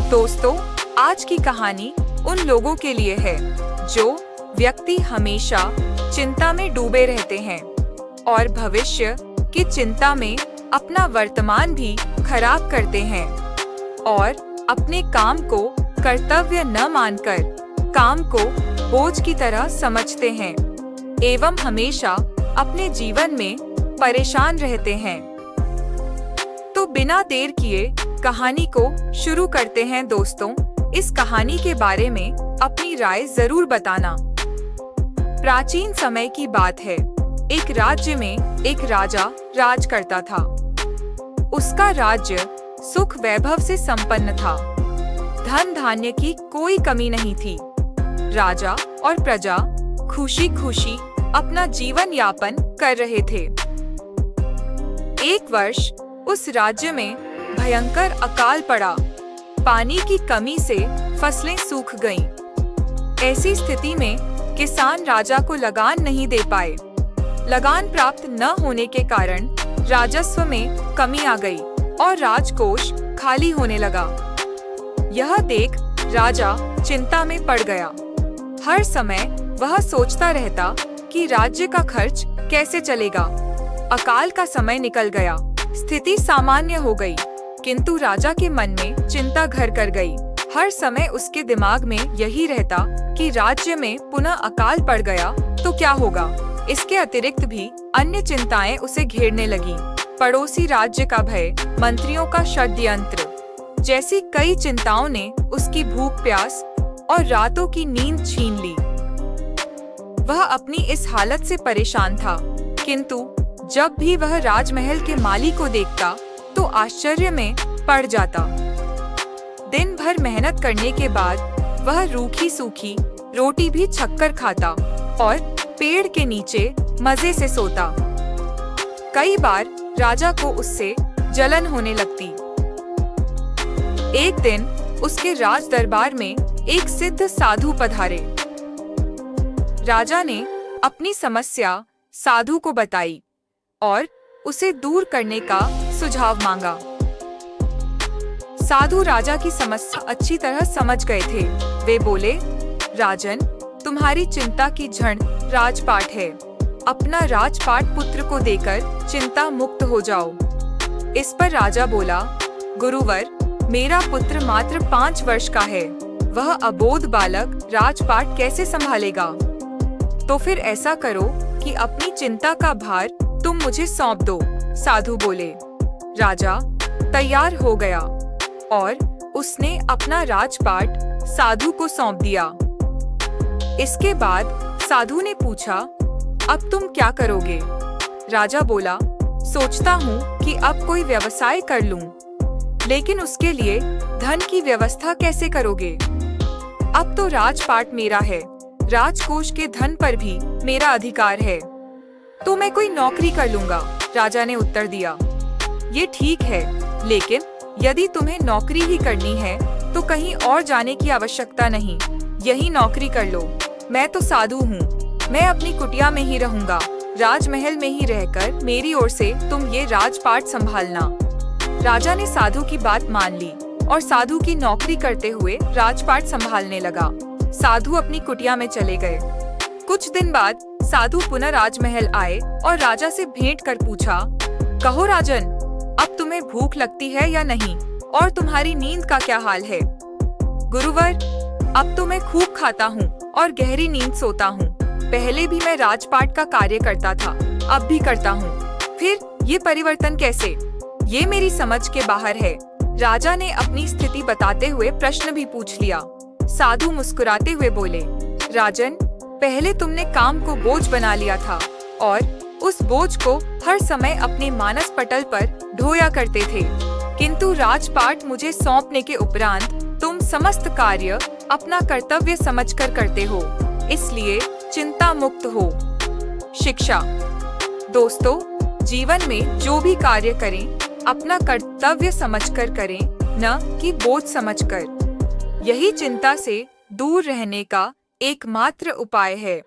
दोस्तों, आज की कहानी उन लोगों के लिए है जो व्यक्ति हमेशा चिंता में डूबे रहते हैं और भविष्य की चिंता में अपना वर्तमान भी खराब करते हैं और अपने काम को कर्तव्य न मानकर काम को बोझ की तरह समझते हैं एवं हमेशा अपने जीवन में परेशान रहते हैं। तो बिना देर किए कहानी को शुरू करते हैं। दोस्तों, इस कहानी के बारे में अपनी राय जरूर बताना। प्राचीन समय की बात है। एक राज्य में एक राजा राज करता था। उसका राज्य सुख वैभव से संपन्न था। धन धान्य की कोई कमी नहीं थी। राजा और प्रजा खुशी खुशी अपना जीवन यापन कर रहे थे। एक वर्ष उस राज्य में भयंकर अकाल पड़ा। पानी की कमी से फसलें सूख गईं। ऐसी स्थिति में किसान राजा को लगान नहीं दे पाए। लगान प्राप्त न होने के कारण राजस्व में कमी आ गई और राजकोष खाली होने लगा। यह देख राजा चिंता में पड़ गया। हर समय वह सोचता रहता कि राज्य का खर्च कैसे चलेगा। अकाल का समय निकल गया। स्थिति सामान्य हो गई, किंतु राजा के मन में चिंता घर कर गई। हर समय उसके दिमाग में यही रहता कि राज्य में पुनः अकाल पड़ गया तो क्या होगा। इसके अतिरिक्त भी अन्य चिंताएं उसे घेरने लगी। पड़ोसी राज्य का भय, मंत्रियों का षड्यंत्र जैसी कई चिंताओं ने उसकी भूख प्यास और रातों की नींद छीन ली। वह अपनी इस हालत से परेशान था, किंतु जब भी वह राजमहल के माली को देखता तो आश्चर्य में पड़ जाता। दिन भर मेहनत करने के बाद वह रूखी सूखी रोटी भी छक्कर खाता और पेड़ के नीचे मजे से सोता। कई बार राजा को उससे जलन होने लगती। एक दिन उसके राज दरबार में एक सिद्ध साधु पधारे। राजा ने अपनी समस्या साधु को बताई और उसे दूर करने का सुझाव मांगा। साधु राजा की समस्या अच्छी तरह समझ गए थे। वे बोले, राजन, तुम्हारी चिंता की जड़ राजपाट है। अपना राजपाट पुत्र को देकर चिंता मुक्त हो जाओ। इस पर राजा बोला, गुरुवर, मेरा पुत्र मात्र 5 वर्ष का है। वह अबोध बालक राजपाट कैसे संभालेगा? तो फिर ऐसा करो कि अपनी चिंता का भार तुम मुझे सौंप दो। साधु बोले। राजा तैयार हो गया और उसने अपना राजपाट साधु को सौंप दिया। इसके बाद साधु ने पूछा, अब तुम क्या करोगे? राजा बोला, सोचता हूँ कि अब कोई व्यवसाय कर लूं, लेकिन उसके लिए धन की व्यवस्था कैसे करोगे? अब तो राजपाट मेरा है, राजकोष के धन पर भी मेरा अधिकार है, तो मैं कोई नौकरी कर लूंगा। राजा ने उत्तर दिया, ये ठीक है, लेकिन यदि तुम्हें नौकरी ही करनी है तो कहीं और जाने की आवश्यकता नहीं, यही नौकरी कर लो। मैं तो साधु हूँ, मैं अपनी कुटिया में ही रहूंगा। राजमहल में ही रहकर मेरी ओर से तुम ये राजपाट संभालना। राजा ने साधु की बात मान ली और साधु की नौकरी करते हुए राजपाट संभालने लगा। साधु अपनी कुटिया में चले गए। कुछ दिन बाद साधु पुनः राजमहल आए और राजा से भेंट कर पूछा, कहो राजन, अब तुम्हें भूख लगती है या नहीं, और तुम्हारी नींद का क्या हाल है? गुरुवर, अब तो मैं खूब खाता हूँ और गहरी नींद सोता हूँ। पहले भी मैं राजपाट का कार्य करता था, अब भी करता हूँ। फिर ये परिवर्तन कैसे? ये मेरी समझ के बाहर है। राजा ने अपनी स्थिति बताते हुए प्रश्न भी पूछ लिया। साधु मुस्कुराते हुए बोले, राजन, पहले तुमने काम को बोझ बना लिया था और उस बोझ को हर समय अपने मानस पटल पर ढोया करते थे, किंतु राजपाट मुझे सौंपने के उपरांत तुम समस्त कार्य अपना कर्तव्य समझकर करते हो, इसलिए चिंता मुक्त हो। शिक्षा। दोस्तों, जीवन में जो भी कार्य करें अपना कर्तव्य समझकर करें, न कि बोझ समझकर। यही चिंता से दूर रहने का एकमात्र उपाय है।